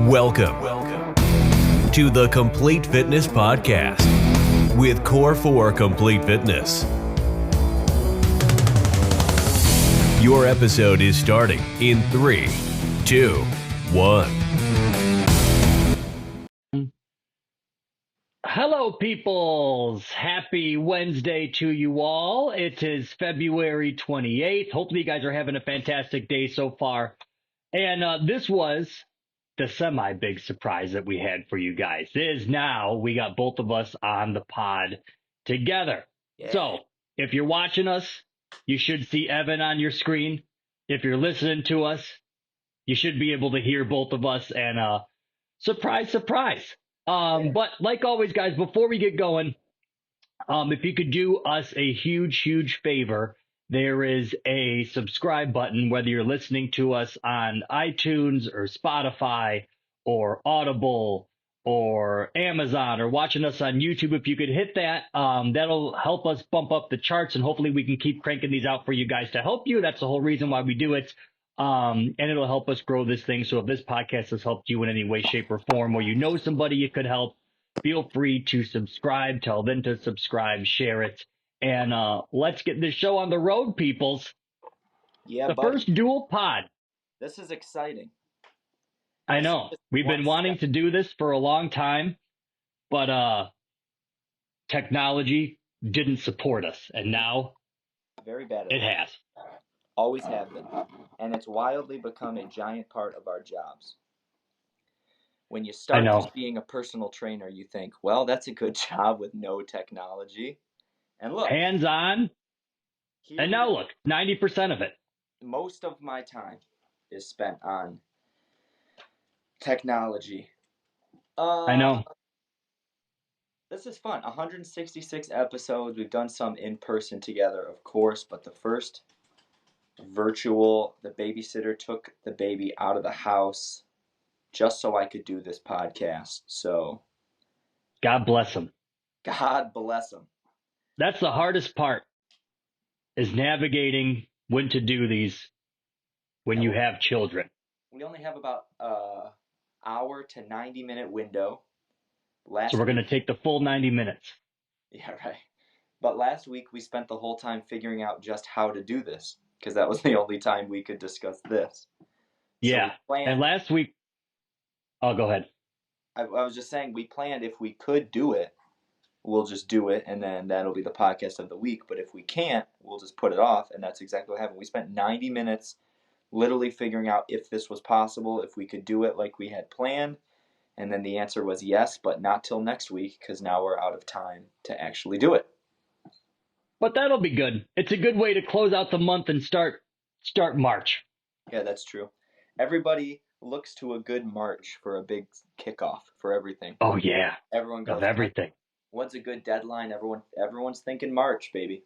Welcome to the Complete Fitness Podcast with Core 4 Complete Fitness. Your episode is starting in 3, 2, 1. Hello, peoples. Happy Wednesday to you all. It is February 28th. Hopefully you guys are having a fantastic day so far. And this was the semi-big surprise that we had for you guys. Is now we got both of us on the pod together. Yeah. So if you're watching us, you should see Evan on your screen. If you're listening to us, you should be able to hear both of us. And surprise, surprise. But like always, guys, before we get going, if you could do us a huge, huge favor, there is a subscribe button, whether you're listening to us on iTunes or Spotify or Audible or Amazon or watching us on YouTube. If you could hit that, that'll help us bump up the charts, and hopefully we can keep cranking these out for you guys to help you. That's the whole reason why we do it. And it'll help us grow this thing. So if this podcast has helped you in any way, shape, or form, or you know somebody it could help, feel free to subscribe, tell them to subscribe, share it. And let's get this show on the road, peoples. Yeah, The first dual pod. This is exciting. I know. We've been wanting to do this for a long time, but technology didn't support us. And now Very bad at it has. Always have been. And it's wildly become a giant part of our jobs. When you start just being a personal trainer, you think, well, that's a good job with no technology. And look. Hands-on. And now look, 90% of it. Most of my time is spent on technology. I know. This is fun. 166 episodes. We've done some in person together, of course, but the first virtual, the babysitter took the baby out of the house just so I could do this podcast. So God bless him. God bless him. That's the hardest part, is navigating when to do these when you have children. We only have about an hour to 90-minute window. So we're going to take the full 90 minutes. Yeah, right. But last week we spent the whole time figuring out just how to do this, because that was the only time we could discuss this. Yeah. And last week, oh, go ahead. I was just saying, we planned if we could do it, we'll just do it, and then that'll be the podcast of the week. But if we can't, we'll just put it off, and that's exactly what happened. We spent 90 minutes literally figuring out if this was possible, if we could do it like we had planned, and then the answer was yes, but not till next week, because now we're out of time to actually do it. But that'll be good. It's a good way to close out the month and start March. Yeah, that's true. Everybody looks to a good March for a big kickoff for everything. Oh, yeah. Everyone goes, of everything. What's a good deadline? Everyone's thinking March, baby.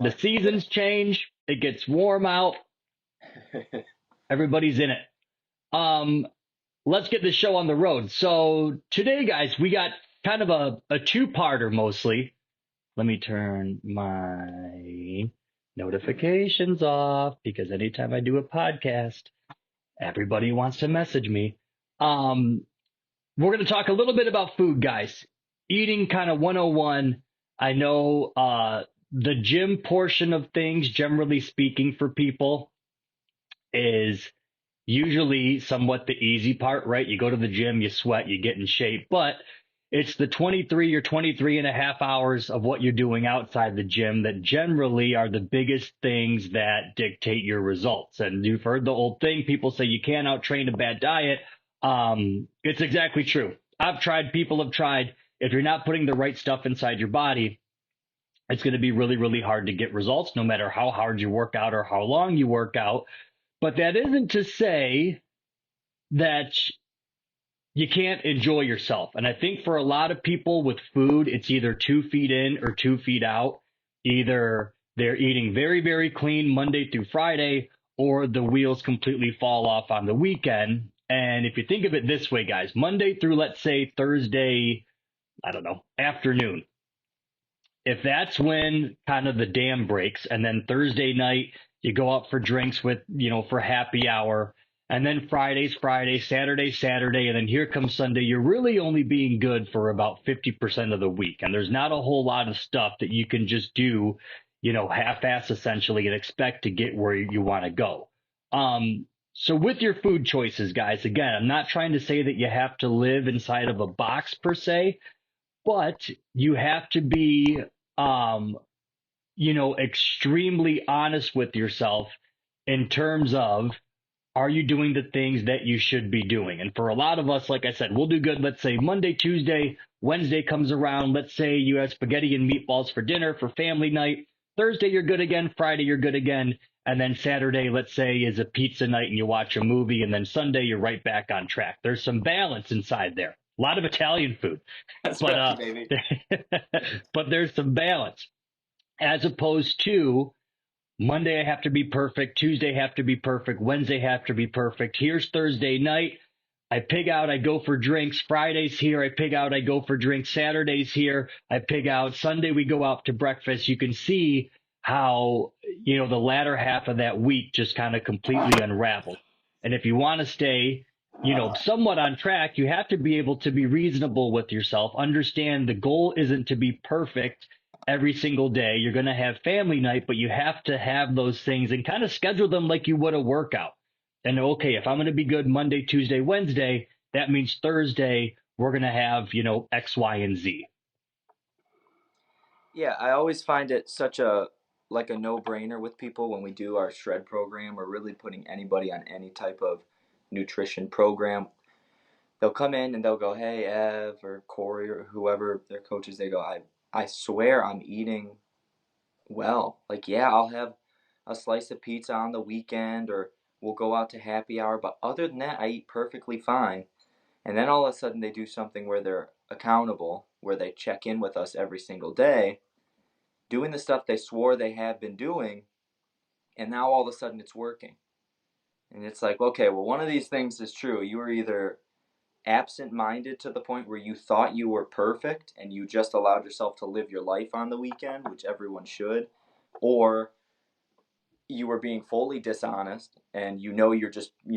The seasons change. It gets warm out. Everybody's in it. Let's get this show on the road. So today, guys, we got kind of a two-parter mostly. Let me turn my notifications off, because anytime I do a podcast, everybody wants to message me. We're going to talk a little bit about food, guys. Eating kind of 101. I know the gym portion of things, generally speaking, for people is usually somewhat the easy part, right? You go to the gym, you sweat, you get in shape, but it's the 23 or 23 and a half hours of what you're doing outside the gym that generally are the biggest things that dictate your results. And you've heard the old thing, people say you can't out-train a bad diet. It's exactly true. I've tried, people have tried. If you're not putting the right stuff inside your body, it's going to be really, really hard to get results, no matter how hard you work out or how long you work out. But that isn't to say that you can't enjoy yourself. And I think for a lot of people with food, it's either 2 feet in or 2 feet out. Either they're eating very, very clean Monday through Friday, or the wheels completely fall off on the weekend. And if you think of it this way, guys, Monday through, let's say, Thursday, I don't know, afternoon. If that's when kind of the dam breaks, and then Thursday night, you go out for drinks with, for happy hour, And then Friday's Friday, Saturday's Saturday, and then here comes Sunday. You're really only being good for about 50% of the week. And there's not a whole lot of stuff that you can just do, half-ass essentially and expect to get where you want to go. So with your food choices, guys, again, I'm not trying to say that you have to live inside of a box per se, but you have to be, extremely honest with yourself in terms of, are you doing the things that you should be doing? And for a lot of us, like I said, we'll do good. Let's say Monday, Tuesday, Wednesday comes around. Let's say you have spaghetti and meatballs for dinner for family night. Thursday, you're good again. Friday, you're good again. And then Saturday, let's say, is a pizza night and you watch a movie. And then Sunday, you're right back on track. There's some balance inside there. A lot of Italian food. That's but, right, baby. but there's some balance as opposed to Monday, I have to be perfect. Tuesday, have to be perfect. Wednesday, have to be perfect. Here's Thursday night. I pig out. I go for drinks. Friday's here. I pig out. I go for drinks. Saturday's here. I pig out. Sunday, we go out to breakfast. You can see how, the latter half of that week just kind of completely unraveled. And if you want to stay, somewhat on track, you have to be able to be reasonable with yourself. Understand the goal isn't to be perfect every single day. You're going to have family night, but you have to have those things and kind of schedule them like you would a workout. And okay, if I'm going to be good Monday, Tuesday, Wednesday, that means Thursday, we're going to have, X, Y, and Z. Yeah, I always find it such a no-brainer with people when we do our shred program or really putting anybody on any type of nutrition program. They'll come in and they'll go, hey, Ev or Corey or whoever their coaches, they go, I swear I'm eating well. Like, yeah, I'll have a slice of pizza on the weekend or we'll go out to happy hour. But other than that, I eat perfectly fine. And then all of a sudden they do something where they're accountable, where they check in with us every single day, doing the stuff they swore they had been doing. And now all of a sudden it's working. And it's like, okay, well, one of these things is true. You were either absent-minded to the point where you thought you were perfect and you just allowed yourself to live your life on the weekend, which everyone should, or you were being fully dishonest and you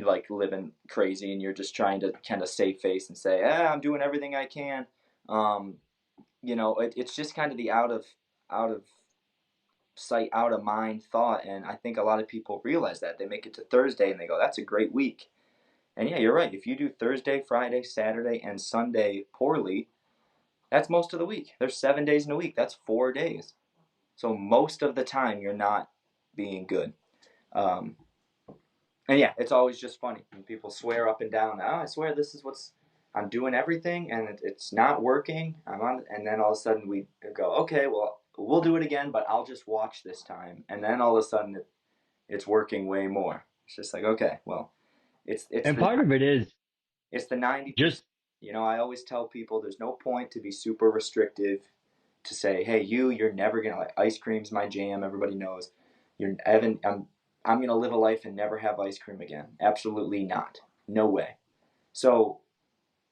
like living crazy and you're just trying to kind of save face and say, I'm doing everything I can. It's just kind of the out of sight, out of mind thought. And I think a lot of people realize that. They make it to Thursday and they go, that's a great week. And yeah, you're right. If you do Thursday, Friday, Saturday, and Sunday poorly, that's most of the week. There's 7 days in a week. That's 4 days. So most of the time, you're not being good. And yeah, it's always just funny when people swear up and down, I swear this is I'm doing everything, and it's not working. And then all of a sudden we go, okay, well, we'll do it again, but I'll just watch this time. And then all of a sudden it's working way more. It's just like, okay, well. And part of it is it's the 90%. Just, I always tell people there's no point to be super restrictive to say, hey, you're never gonna, like, ice cream's my jam. Everybody knows. I'm gonna live a life and never have ice cream again. Absolutely not. No way. So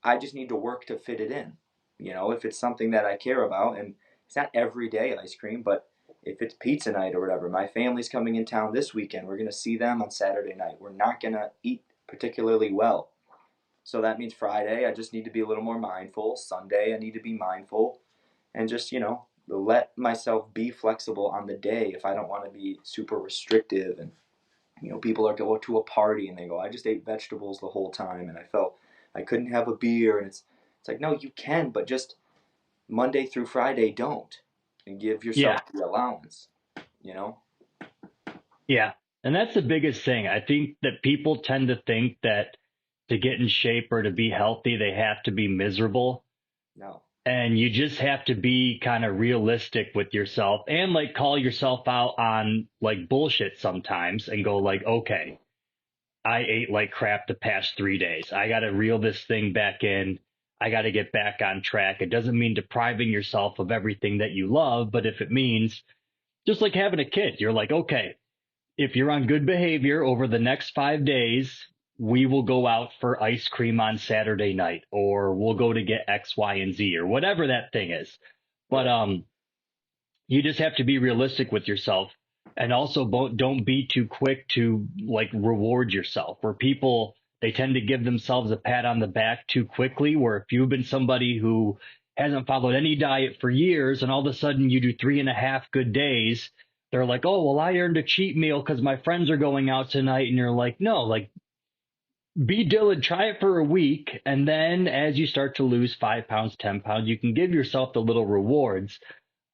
I just need to work to fit it in. If it's something that I care about, and it's not every day ice cream, but if it's pizza night or whatever, my family's coming in town this weekend. We're gonna see them on Saturday night. We're not gonna eat particularly well. So that means Friday, I just need to be a little more mindful. Sunday, I need to be mindful and just, let myself be flexible on the day if I don't want to be super restrictive. And, people are going to a party and they go, I just ate vegetables the whole time and I felt I couldn't have a beer. And it's like, no, you can, but just Monday through Friday, don't. And give yourself the allowance, Yeah. And that's the biggest thing. I think that people tend to think that to get in shape or to be healthy, they have to be miserable. No. And you just have to be kind of realistic with yourself and like call yourself out on like bullshit sometimes and go like, okay, I ate like crap the past 3 days. I got to reel this thing back in. I got to get back on track. It doesn't mean depriving yourself of everything that you love, but if it means just like having a kid, you're like, okay, if you're on good behavior over the next 5 days, we will go out for ice cream on Saturday night, or we'll go to get X, Y, and Z, or whatever that thing is. But you just have to be realistic with yourself. And also don't be too quick to like reward yourself, where people, they tend to give themselves a pat on the back too quickly, where if you've been somebody who hasn't followed any diet for years and all of a sudden you do 3.5 good days, they're like, oh, well, I earned a cheat meal because my friends are going out tonight. And you're like, no, like, be diligent, try it for a week. And then as you start to lose 5 pounds, 10 pounds, you can give yourself the little rewards.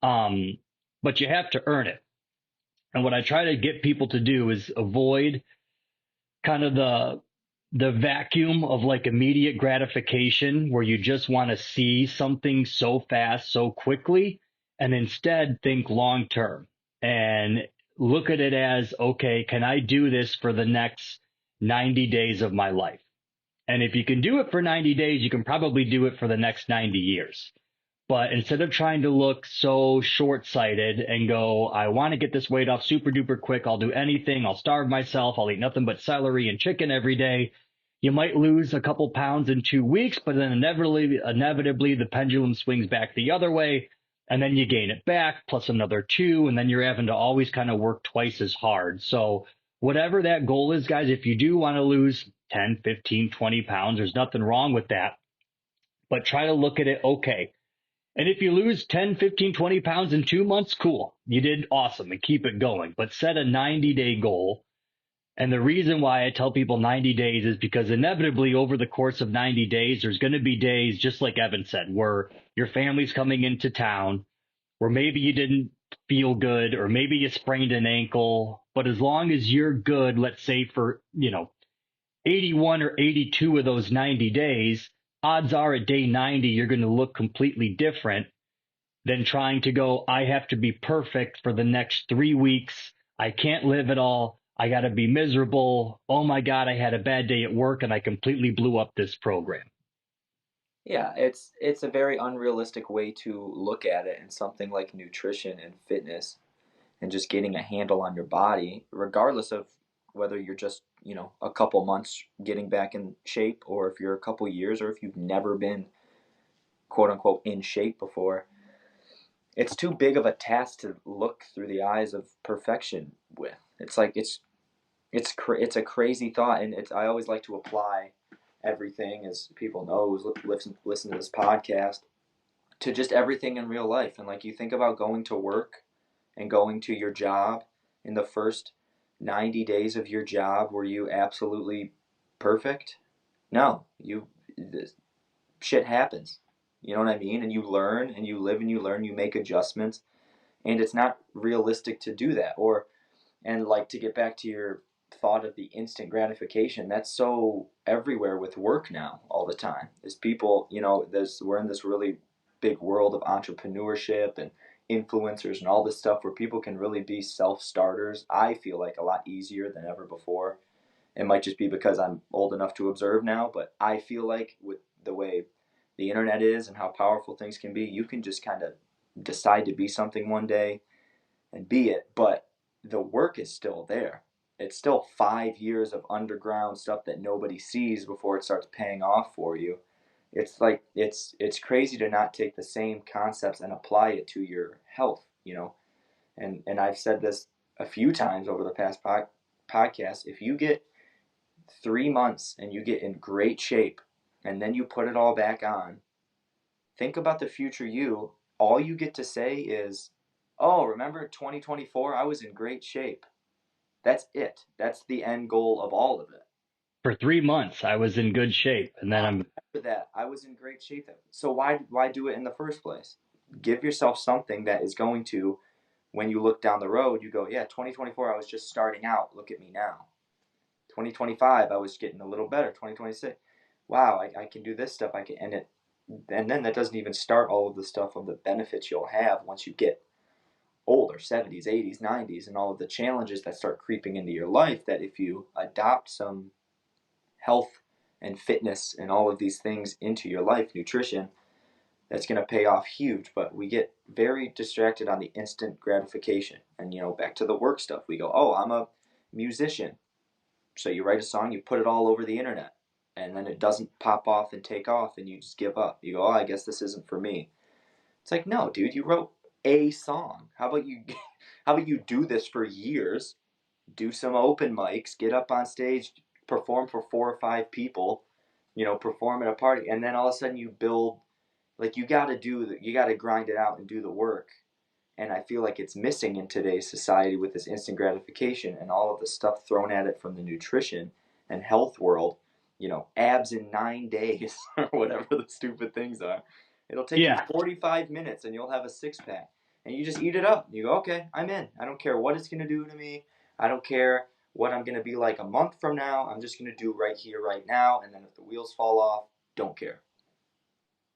Um, but you have to earn it. And what I try to get people to do is avoid kind of the vacuum of like immediate gratification where you just want to see something so fast, so quickly, and instead think long term and look at it as, okay, can I do this for the next 90 days of my life? And if you can do it for 90 days, you can probably do it for the next 90 years. But instead of trying to look so short sighted and go, I want to get this weight off super duper quick, I'll do anything, I'll starve myself, I'll eat nothing but celery and chicken every day. You might lose a couple pounds in 2 weeks, but then inevitably the pendulum swings back the other way, and then you gain it back plus another two, and then you're having to always kind of work twice as hard. So whatever that goal is, guys, if you do want to lose 10, 15, 20 pounds, there's nothing wrong with that. But try to look at it, okay, and if you lose 10, 15, 20 pounds in 2 months, cool. You did awesome and keep it going. But set a 90-day goal. And the reason why I tell people 90 days is because inevitably over the course of 90 days, there's going to be days, just like Evan said, where your family's coming into town, where maybe you didn't feel good, or maybe you sprained an ankle. But as long as you're good, let's say for, 81 or 82 of those 90 days, odds are at day 90, you're going to look completely different than trying to go, I have to be perfect for the next 3 weeks. I can't live at all. I got to be miserable. Oh my God, I had a bad day at work and I completely blew up this program. Yeah, it's a very unrealistic way to look at it, and something like nutrition and fitness and just getting a handle on your body, regardless of whether you're just, a couple months getting back in shape, or if you're a couple years, or if you've never been quote unquote in shape before. It's too big of a task to look through the eyes of perfection with. It's like it's a crazy thought, and it's I always like to apply everything, as people know who listen to this podcast, to just everything in real life. And like, you think about going to work and going to your job. In the first 90 days of your job, were you absolutely perfect? No, shit happens. You know what I mean? And you learn and you live and you learn, you make adjustments, and it's not realistic to do that. And like, to get back to your thought of the instant gratification, that's so everywhere with work now all the time. Is people, we're in this really big world of entrepreneurship and influencers and all this stuff, where people can really be self-starters. I feel like a lot easier than ever before. It might just be because I'm old enough to observe now, but I feel like with the way the internet is and how powerful things can be, you can just kind of decide to be something one day and be it. But the work is still there. It's still 5 years of underground stuff that nobody sees before it starts paying off for you. It's like it's crazy to not take the same concepts and apply it to your health, And I've said this a few times over the past podcast. If you get 3 months and you get in great shape, and then you put it all back on, think about the future you. All you get to say is, oh, remember 2024? I was in great shape. That's it. That's the end goal of all of it. For 3 months, I was in good shape. And then After that, I was in great shape. So why do it in the first place? Give yourself something that is going to, when you look down the road, you go, yeah, 2024, I was just starting out. Look at me now. 2025, I was getting a little better. 2026, wow, I can do this stuff. I can, and then that doesn't even start all of the stuff of the benefits you'll have once you get older, 70s, 80s, 90s, and all of the challenges that start creeping into your life, that if you adopt some health and fitness and all of these things into your life, nutrition, that's going to pay off huge. But we get very distracted on the instant gratification. And, back to the work stuff, we go, oh, I'm a musician. So you write a song, you put it all over the internet, and then it doesn't pop off and take off, and you just give up. You go, oh, I guess this isn't for me. It's like, no, dude, you wrote a song. How about you How about you do this for years, do some open mics, get up on stage, perform for 4 or 5 people, perform at a party, and then all of a sudden you build. Like you got to grind it out and do the work. And I feel like it's missing in today's society with this instant gratification and all of the stuff thrown at it from the nutrition and health world. Abs in 9 days or whatever the stupid things are. It'll take you 45 minutes and you'll have a 6-pack. And you just eat it up. You go, okay, I'm in. I don't care what it's going to do to me. I don't care what I'm going to be like a month from now. I'm just going to do right here, right now. And then if the wheels fall off, don't care.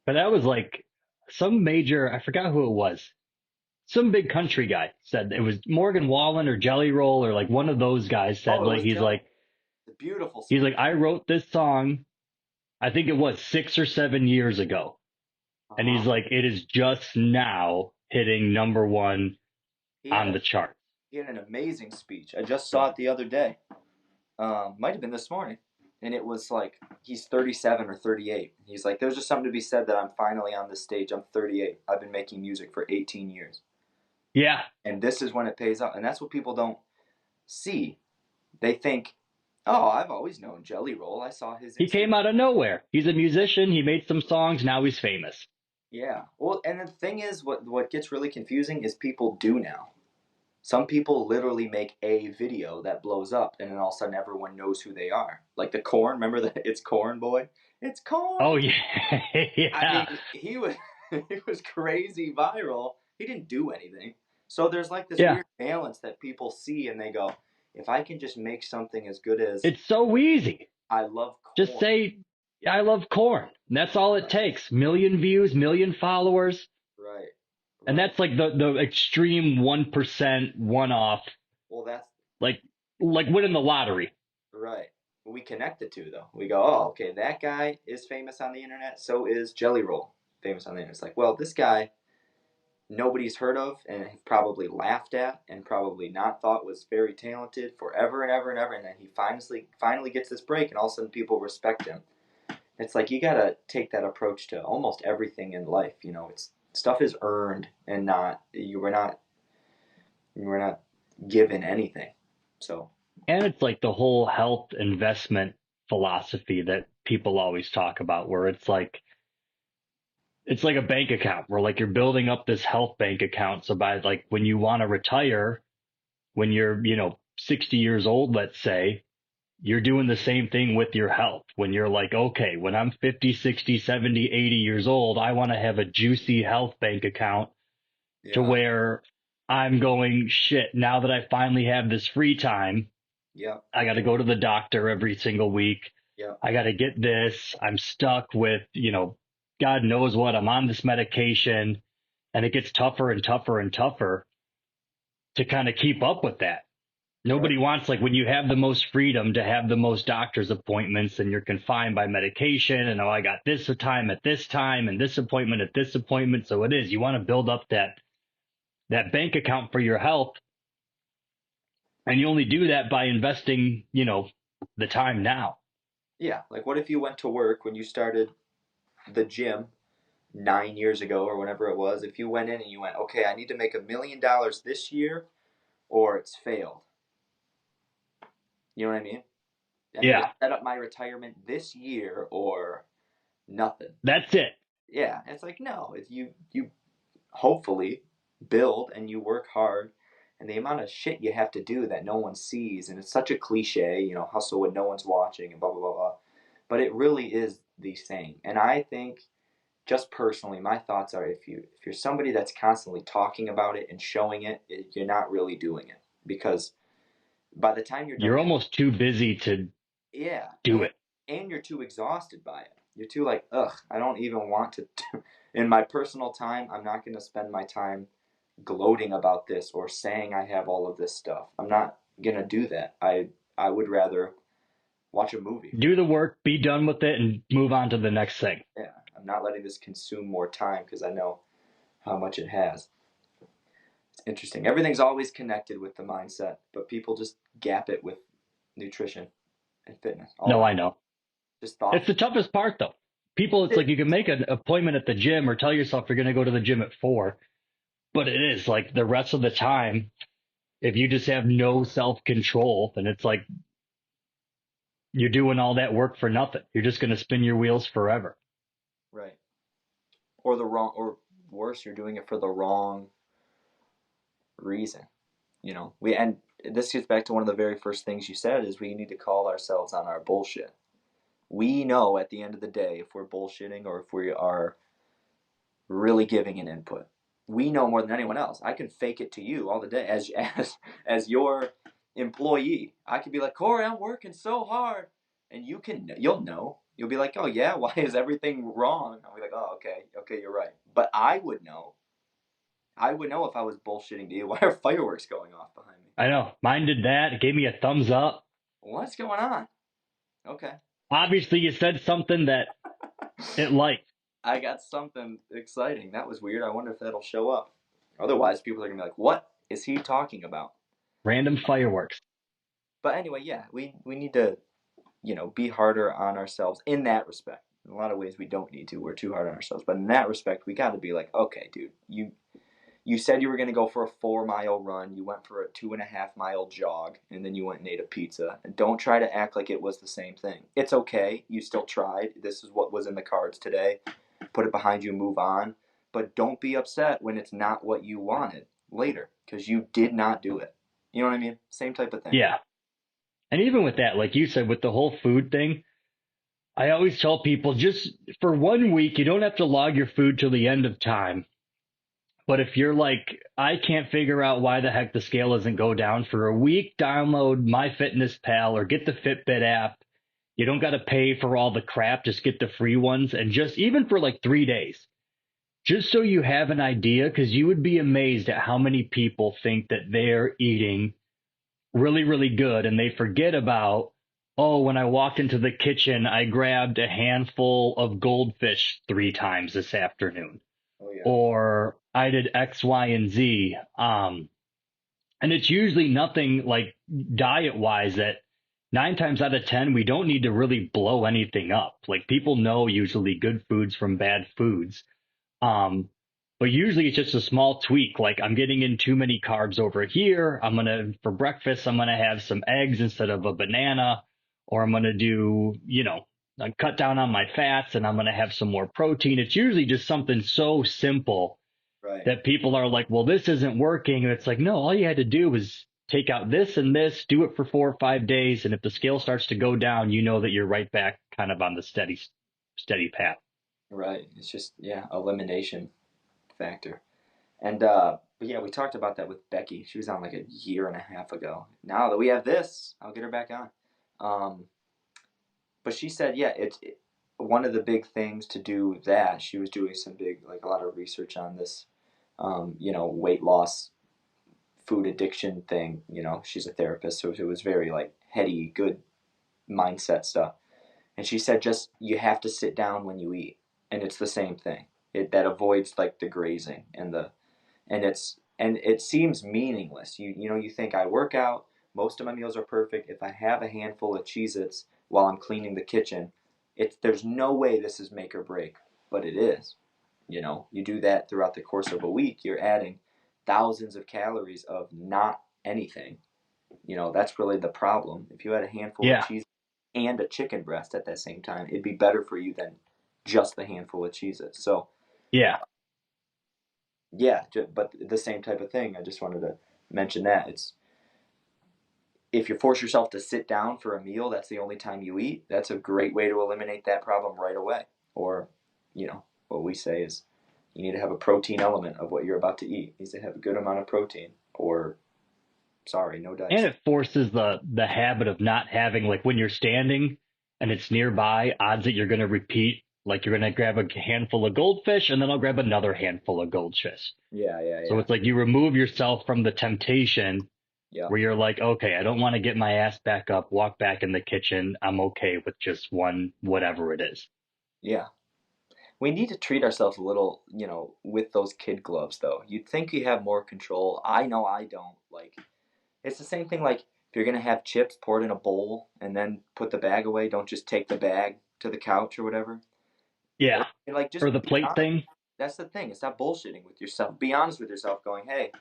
But that was like some major, I forgot who it was. Some big country guy said it was Morgan Wallen or Jelly Roll or like one of those guys said the beautiful song. He's like, I wrote this song, I think it was 6 or 7 years ago. Uh-huh. And he's like, it is just now hitting number one on the chart. He had an amazing speech. I just saw it the other day. Might have been this morning. And it was like, he's 37 or 38. He's like, there's just something to be said that I'm finally on this stage. I'm 38. I've been making music for 18 years. Yeah. And this is when it pays off. And that's what people don't see. They think, oh, I've always known Jelly Roll. I saw his... He came out of nowhere. He's a musician. He made some songs. Now he's famous. Yeah. Well, and the thing is, what gets really confusing is people do now. Some people literally make a video that blows up, and then all of a sudden everyone knows who they are. Like the Korn, remember the It's Korn boy? It's Korn! Oh, yeah. Yeah. I mean, he was crazy viral. He didn't do anything. So there's like this weird balance that people see, and they go, if I can just make something as good as... It's so easy. I love Korn. Just say, I love Korn. And that's all it takes. 1 million views, 1 million followers. Right. And that's like the extreme 1% one-off. Well, that's... Like winning the lottery. Right. We connect the two, though. We go, oh, okay, that guy is famous on the internet. So is Jelly Roll famous on the internet. It's like, well, this guy nobody's heard of and probably laughed at and probably not thought was very talented forever and ever and ever. And then he finally gets this break, and all of a sudden people respect him. It's like you got to take that approach to almost everything in life. It's... Stuff is earned and you were not given anything. So. And it's like the whole health investment philosophy that people always talk about, where it's like a bank account where like you're building up this health bank account. So by like when you want to retire, when you're, 60 years old, let's say, you're doing the same thing with your health. When you're like, okay, when I'm 50, 60, 70, 80 years old, I want to have a juicy health bank account to where I'm going, shit, now that I finally have this free time, I got to go to the doctor every single week. I got to get this. I'm stuck with, God knows what. I'm on this medication, and it gets tougher and tougher and tougher to kind of keep up with that. Nobody wants, like, when you have the most freedom to have the most doctor's appointments and you're confined by medication and, I got this time at this time and this appointment at this appointment. So it is, you want to build up that bank account for your health. And you only do that by investing, the time now. Yeah. Like, what if you went to work when you started the gym 9 years ago or whenever it was? If you went in and you went, okay, I need to make $1 million this year or it's failed. You know what I mean? I need to set up my retirement this year or nothing. That's it. Yeah. It's like, no, you hopefully build and you work hard, and the amount of shit you have to do that no one sees, and it's such a cliche, hustle when no one's watching and blah, blah, blah, blah. But it really is the same. And I think, just personally, my thoughts are if you're somebody that's constantly talking about it and showing it, you're not really doing it. Because by the time you're almost too busy to do it. And you're too exhausted by it. You're too like, ugh, I don't even want to. In my personal time, I'm not going to spend my time gloating about this or saying I have all of this stuff. I'm not going to do that. I would rather watch a movie. Do the work, be done with it, and move on to the next thing. Yeah, I'm not letting this consume more time because I know how much it has. It's interesting. Everything's always connected with the mindset, but people just gap it with nutrition and fitness. I know. Just thought. It's the toughest part, though. People, it's like you can make an appointment at the gym or tell yourself you're going to go to the gym at 4, but it is like the rest of the time If you just have no self-control, then it's like you're doing all that work for nothing. You're just going to spin your wheels forever. Right. Or worse, you're doing it for the wrong reason. And this gets back to one of the very first things you said is we need to call ourselves on our bullshit. We know at the end of the day if we're bullshitting or if we are really giving an input. We know more than anyone else. I can fake it to you all the day as your employee. I could be like, Corey, I'm working so hard, and you'll know. You'll be like, oh yeah, why is everything wrong? I'll be like, oh okay, you're right. But I would know. I would know if I was bullshitting to you. Why are fireworks going off behind me? I know. Mine did that. It gave me a thumbs up. What's going on? Okay. Obviously, you said something that it liked. I got something exciting. That was weird. I wonder if that'll show up. Otherwise, people are going to be like, what is he talking about? Random fireworks. But anyway, yeah, we need to, be harder on ourselves in that respect. In a lot of ways, we don't need to. We're too hard on ourselves. But in that respect, we got to be like, okay, dude, you said you were going to go for a 4-mile run. You went for a 2.5-mile jog, and then you went and ate a pizza. And don't try to act like it was the same thing. It's okay. You still tried. This is what was in the cards today. Put it behind you, move on. But don't be upset when it's not what you wanted later, because you did not do it. You know what I mean? Same type of thing. Yeah. And even with that, like you said, with the whole food thing, I always tell people just for 1 week, you don't have to log your food till the end of time. But if you're like, I can't figure out why the heck the scale doesn't go down for a week, download MyFitnessPal or get the Fitbit app. You don't got to pay for all the crap. Just get the free ones. And just even for like 3 days, just so you have an idea, because you would be amazed at how many people think that they're eating really, really good. And they forget about, oh, when I walked into the kitchen, I grabbed a handful of goldfish 3 times this afternoon. Oh, yeah. Or I did X, Y, and Z. And it's usually nothing like diet wise that 9 times out of 10, we don't need to really blow anything up. Like people know usually good foods from bad foods. But usually it's just a small tweak. Like I'm getting in too many carbs over here. For breakfast, I'm going to have some eggs instead of a banana, or I'm going to do, cut down on my fats and I'm going to have some more protein. It's usually just something so simple that people are like, well, this isn't working. And it's like, no, all you had to do was take out this and this, do it for 4 or 5 days. And if the scale starts to go down, you know that you're right back kind of on the steady path. Right. It's just, elimination factor. And, but yeah, we talked about that with Becky. She was on like 1.5 years ago. Now that we have this, I'll get her back on. But she said, it's one of the big things to do that. She was doing a lot of research on this, weight loss, food addiction thing. She's a therapist, so it was very heady, good mindset stuff. And she said, just you have to sit down when you eat, and it's the same thing. That avoids the grazing and it seems meaningless. You think I work out, most of my meals are perfect. If I have a handful of Cheez-Its while I'm cleaning the kitchen, there's no way this is make or break, but it is. You do that throughout the course of a week, you're adding thousands of calories of not anything. That's really the problem. If you had a handful of cheese and a chicken breast at that same time, it'd be better for you than just the handful of Cheez-Its. So yeah, but the same type of thing. I just wanted to mention that. It's if you force yourself to sit down for a meal, that's the only time you eat, that's a great way to eliminate that problem right away. Or, what we say is you need to have a protein element of what you're about to eat. It needs to have a good amount of protein or, no dice. And it forces the habit of not having, when you're standing and it's nearby, odds that you're going to repeat. Like you're going to grab a handful of goldfish and then I'll grab another handful of goldfish. Yeah. So it's like you remove yourself from the temptation where you're like, okay, I don't want to get my ass back up, walk back in the kitchen. I'm okay with just one, whatever it is. Yeah. We need to treat ourselves a little, with those kid gloves though. You'd think you have more control. I know I don't. It's the same thing if you're going to have chips, pour it in a bowl and then put the bag away. Don't just take the bag to the couch or whatever. Yeah. Just for the plate thing. That's the thing. It's not bullshitting with yourself. Be honest with yourself going, hey,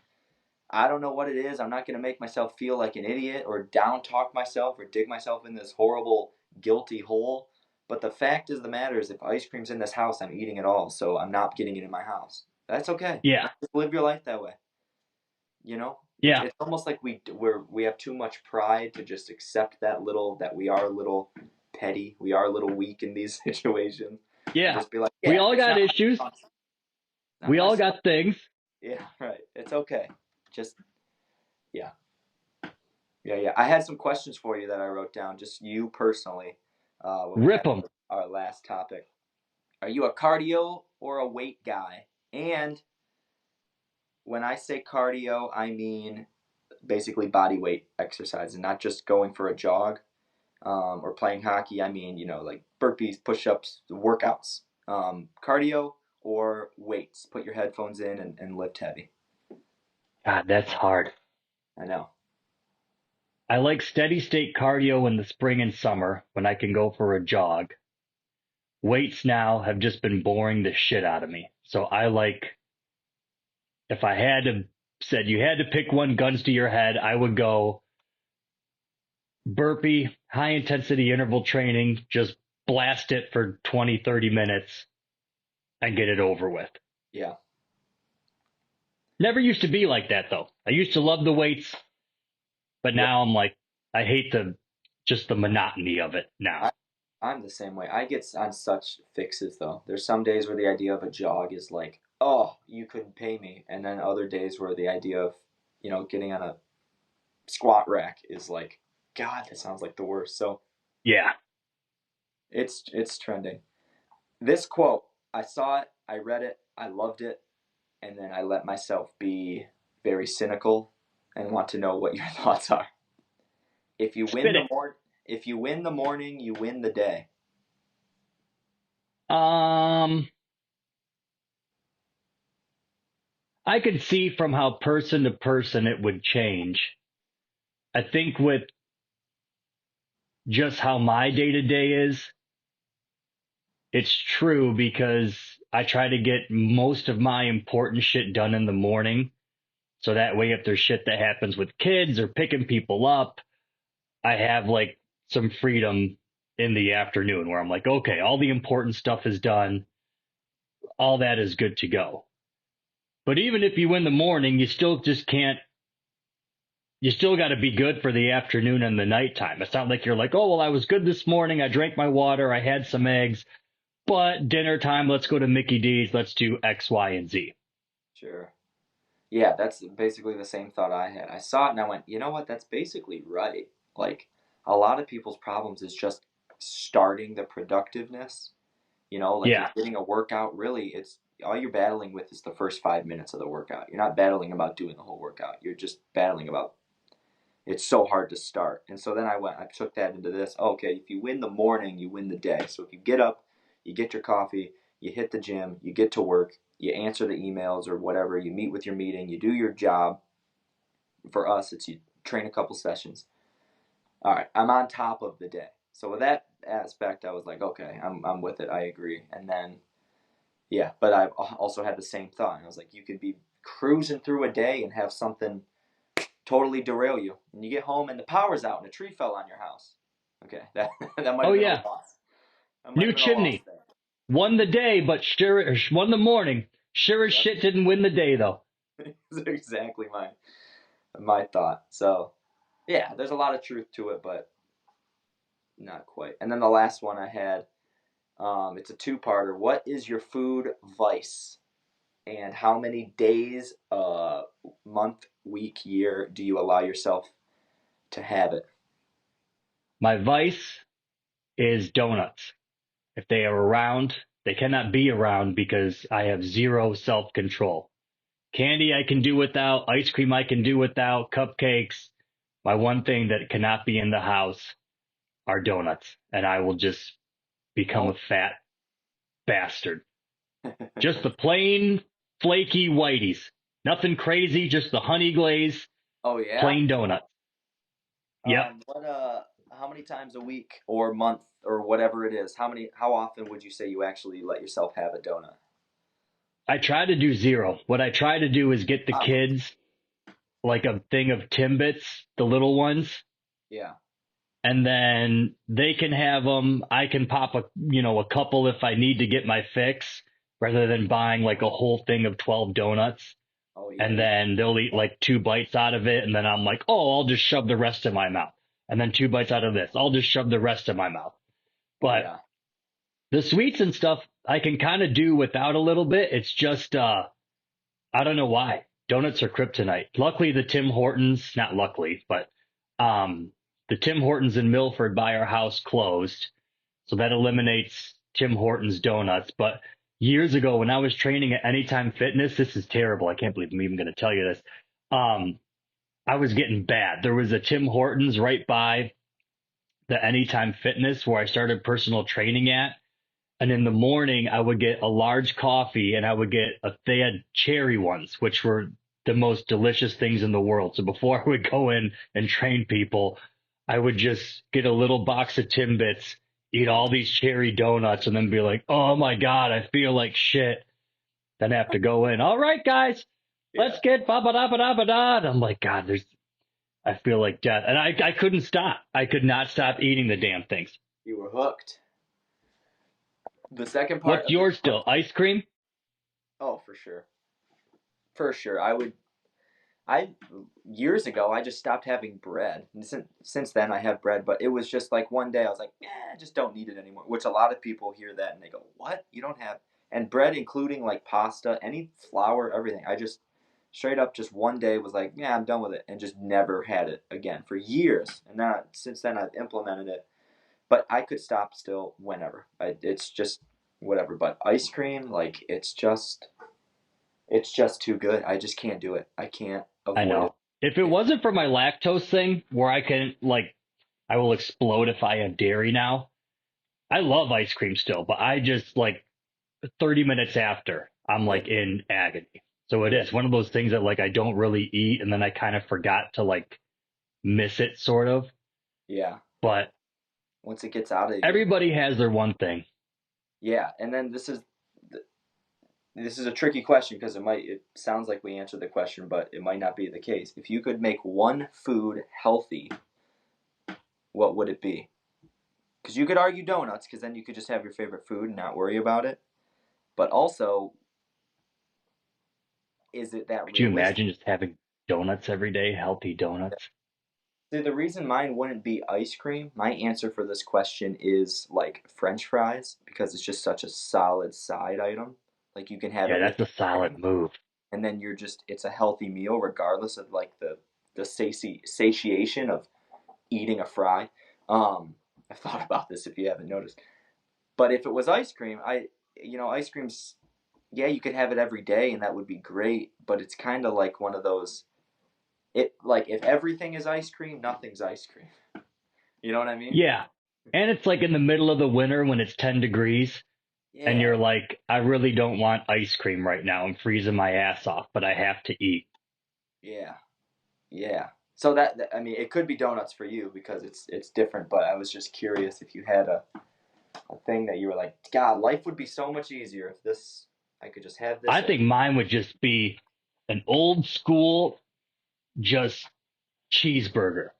I don't know what it is. I'm not going to make myself feel like an idiot or down talk myself or dig myself in this horrible, guilty hole. But the fact is the matter is if ice cream's in this house, I'm eating it all. So I'm not getting it in my house. That's okay. Yeah. Just live your life that way. You know, Yeah. it's almost like we have too much pride to just accept that we are a little petty, we are a little weak in these situations. Yeah. Just be like, We yeah, all it's got not issues. not We my all fault. got things. Yeah, right. It's okay. Just yeah, yeah. I had some questions for you that I wrote down, just you personally. When we Rip had them. our last topic, are you a cardio or a weight guy? And when I say cardio, I mean basically body weight exercise and not just going for a jog or playing hockey. I mean, like burpees, push-ups, workouts, cardio or weights. Put your headphones in and lift heavy. God, that's hard. I know. I like steady state cardio in the spring and summer when I can go for a jog. Weights now have just been boring the shit out of me. So I like, if I had to said you had to pick one, guns to your head, I would go burpee, high intensity interval training, just blast it for 20, 30 minutes and get it over with. Yeah. Never used to be like that though. I used to love the weights, but now I'm like, I hate just the monotony of it now. I'm the same way. I get on such fixes though. There's some days where the idea of a jog is like, oh, you couldn't pay me, and then other days where the idea of, getting on a squat rack is like, God, that sounds like the worst. So Yeah. it's trending. This quote, I saw it, I read it, I loved it, and then I let myself be very cynical and want to know what your thoughts are. If you win if you win the morning, you win the day. I could see from how person to person it would change. I think with just how my day to day is, it's true because I try to get most of my important shit done in the morning. So that way, if there's shit that happens with kids or picking people up, I have like some freedom in the afternoon where I'm like, okay, all the important stuff is done. All that is good to go. But even if you win the morning, you still just can't. You still got to be good for the afternoon and the nighttime. It's not like you're like, oh, well, I was good this morning. I drank my water. I had some eggs. But dinner time, let's go to Mickey D's. Let's do X, Y, and Z. Sure. Yeah, that's basically the same thought I had. I saw it and I went, you know what? That's basically right. Like, a lot of people's problems is just starting the productiveness. Like Yeah. you're getting a workout, really, it's all you're battling with is the first 5 minutes of the workout. You're not battling about doing the whole workout. You're just battling about it's so hard to start. And so then I took that into this. Okay, if you win the morning, you win the day. So if you get up, you get your coffee, you hit the gym, you get to work, you answer the emails or whatever, you meet with your meeting, you do your job. For us, it's you train a couple sessions. All right, I'm on top of the day. So with that aspect, I was like, okay, I'm with it. I agree. And then, yeah, but I also had the same thought. I was like, you could be cruising through a day and have something totally derail you. And you get home and the power's out and a tree fell on your house. Okay, that might have been a loss. New chimney. Won the day, but sure, won the morning. Sure as shit didn't win the day, though. That's exactly my thought. So, yeah, there's a lot of truth to it, but not quite. And then the last one I had, it's a two-parter. What is your food vice? And how many days, month, week, year do you allow yourself to have it? My vice is donuts. If they are around, they cannot be around because I have zero self-control. Candy I can do without, ice cream I can do without, cupcakes. My one thing that cannot be in the house are donuts, and I will just become a fat bastard. Just the plain, flaky whiteys. Nothing crazy, just the honey glaze, Oh yeah, plain donut. Yep. How many times a week or month or whatever it is? How often would you say you actually let yourself have a donut? I try to do zero. What I try to do is get the kids like a thing of Timbits, the little ones. Yeah. And then they can have them. I can pop a couple if I need to get my fix, rather than buying like a whole thing of 12 donuts. Oh yeah. And then they'll eat like 2 bites out of it. And then I'm like, oh, I'll just shove the rest in my mouth. And then 2 bites out of this. I'll just shove the rest in my mouth. But Yeah. the sweets and stuff I can kind of do without a little bit. It's just, I don't know why. Donuts are kryptonite. Luckily, the Tim Hortons, not luckily, but the Tim Hortons in Milford by our house closed. So that eliminates Tim Hortons donuts. But years ago, when I was training at Anytime Fitness, this is terrible. I can't believe I'm even going to tell you this. I was getting bad. There was a Tim Hortons right by the Anytime Fitness where I started personal training at. And in the morning, I would get a large coffee and I would get they had cherry ones, which were the most delicious things in the world. So before I would go in and train people, I would just get a little box of Timbits, eat all these cherry donuts, and then be like, oh my God, I feel like shit. Then I have to go in. All right, guys, let's get ba-ba-da-ba-da-ba-da. And I'm like, God, I feel like death. And I couldn't stop. I could not stop eating the damn things. You were hooked. The second part. What's yours still? Ice cream? Oh, for sure. For sure. Years ago, I just stopped having bread. And since then, I have bread, but it was just like one day I was like, I just don't need it anymore. Which a lot of people hear that and they go, what? You don't have? And bread, including like pasta, any flour, everything. I just straight up just one day was like, yeah, I'm done with it. And just never had it again for years. And then since then, I've implemented it. But I could stop still whenever. It's just whatever. But ice cream, like, it's just too good. I just can't do it. I can't avoid I know. it. If it wasn't for my lactose thing, where I will explode if I have dairy now. I love ice cream still, but I just 30 minutes after, I'm like in agony. So it is one of those things that I don't really eat, and then I kind of forgot to miss it, sort of. Yeah. But once it gets out of you. Everybody has their one thing. Yeah, and then this is a tricky question because it sounds like we answered the question, but it might not be the case. If you could make one food healthy, what would it be? Because you could argue donuts, because then you could just have your favorite food and not worry about it. But also, is it that? Could you imagine just having donuts every day, healthy donuts? See, the reason mine wouldn't be ice cream, my answer for this question is French fries, because it's just such a solid side item. You can have it. Yeah, that's a solid move. And then it's a healthy meal regardless of the satiation of eating a fry. I've thought about this if you haven't noticed. But if it was ice cream, ice cream's, yeah, you could have it every day and that would be great, but it's kind of like one of those, if everything is ice cream, nothing's ice cream. You know what I mean? Yeah. And it's in the middle of the winter when it's 10 degrees. Yeah. And you're like, I really don't want ice cream right now. I'm freezing my ass off, but I have to eat. Yeah. Yeah. So it could be donuts for you because it's different, but I was just curious if you had a thing that you were like, God, life would be so much easier if I could just have this. I think mine would just be an old school, just cheeseburger.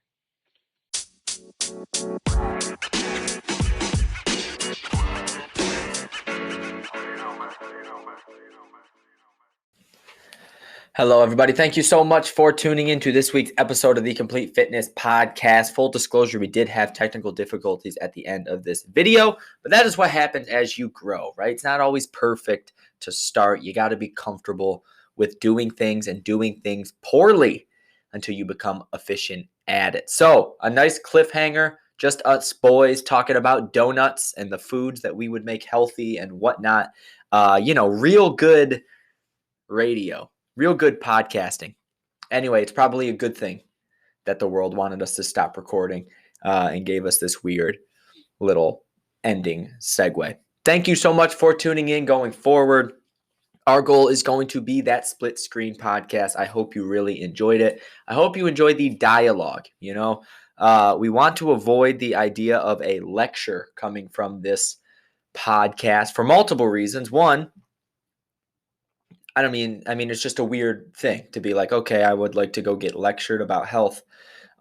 Hello, everybody. Thank you so much for tuning in to this week's episode of the Complete Fitness Podcast. Full disclosure, we did have technical difficulties at the end of this video, but that is what happens as you grow, right? It's not always perfect to start. You got to be comfortable with doing things and doing things poorly until you become efficient at it. So, a nice cliffhanger, just us boys talking about donuts and the foods that we would make healthy and whatnot. Real good radio. Real good podcasting. Anyway, it's probably a good thing that the world wanted us to stop recording and gave us this weird little ending segue. Thank you so much for tuning in going forward. Our goal is going to be that split screen podcast. I hope you really enjoyed it. I hope you enjoyed the dialogue. We want to avoid the idea of a lecture coming from this podcast for multiple reasons. One, I mean, it's just a weird thing to be like, okay, I would like to go get lectured about health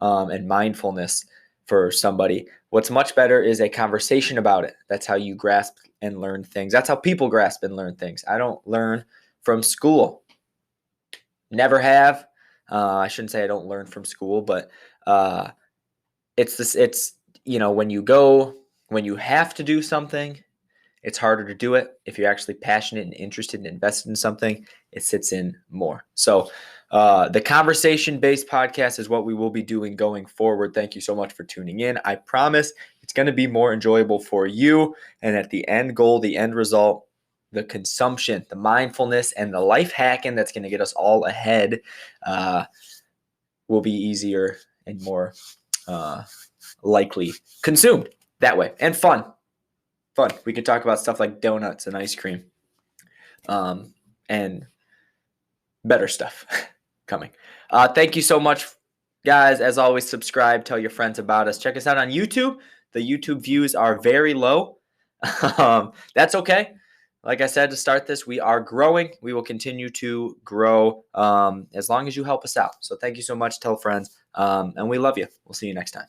and mindfulness for somebody. What's much better is a conversation about it. That's how you grasp and learn things. That's how people grasp and learn things. I don't learn from school. Never have. I shouldn't say I don't learn from school, but it's when you have to do something, it's harder to do it. If you're actually passionate and interested and invested in something, it sits in more. So the conversation-based podcast is what we will be doing going forward. Thank you so much for tuning in. I promise it's going to be more enjoyable for you. And at the end goal, the end result, the consumption, the mindfulness, and the life hacking that's going to get us all ahead will be easier and more likely consumed that way. And fun. We could talk about stuff like donuts and ice cream and better stuff coming. Thank you so much, guys. As always, subscribe, tell your friends about us. Check us out on YouTube. The YouTube views are very low. That's okay. Like I said to start this, we are growing. We will continue to grow as long as you help us out. So thank you so much. Tell friends. And we love you. We'll see you next time.